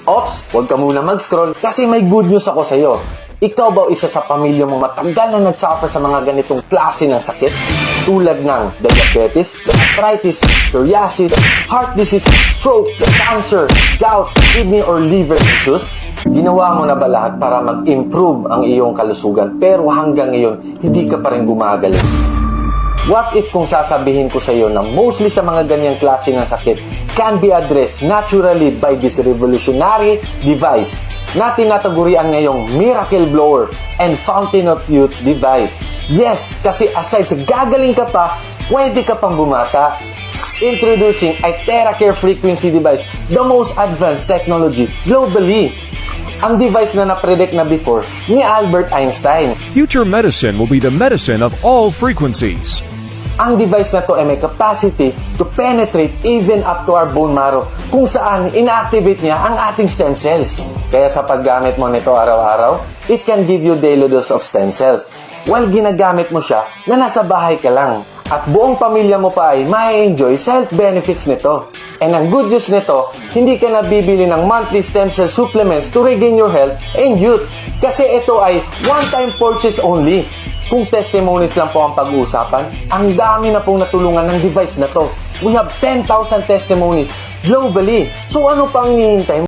Ops, huwag ka muna mag-scroll kasi may good news ako sa'yo. Ikaw ba isa sa pamilya mo matagal na nagsuffer sa mga ganitong klase ng sakit? Tulad ng diabetes, arthritis, psoriasis, heart disease, stroke, cancer, gout, kidney or liver issues? Ginawa mo na ba lahat para mag-improve ang iyong kalusugan pero hanggang ngayon hindi ka pa rin gumagaling? What if kung sasabihin ko sa iyo na mostly sa mga ganyang klase ng sakit can be addressed naturally by this revolutionary device na tinatagurian ngayong Miracle Blower and Fountain of Youth device? Yes, kasi aside sa gagaling ka pa, pwede ka pang bumata. Introducing a TheraCare Frequency device, the most advanced technology globally. Ang device na na-predict na before ni Albert Einstein. Future medicine will be the medicine of all frequencies. Ang device na to ay may capacity to penetrate even up to our bone marrow kung saan ina-activate niya ang ating stem cells. Kaya sa paggamit mo nito araw-araw, it can give you daily dose of stem cells. While ginagamit mo siya na nasa bahay ka lang. At buong pamilya mo pa ay ma-enjoy sa health benefits nito. And ang good news nito, hindi ka na bibili ng monthly stem cell supplements to regain your health and youth. Kasi ito ay one-time purchase only. Kung testimonies lang po ang pag-uusapan, ang dami na pong natulungan ng device na to. We have 10,000 testimonies globally. So ano pang hinihintay mo?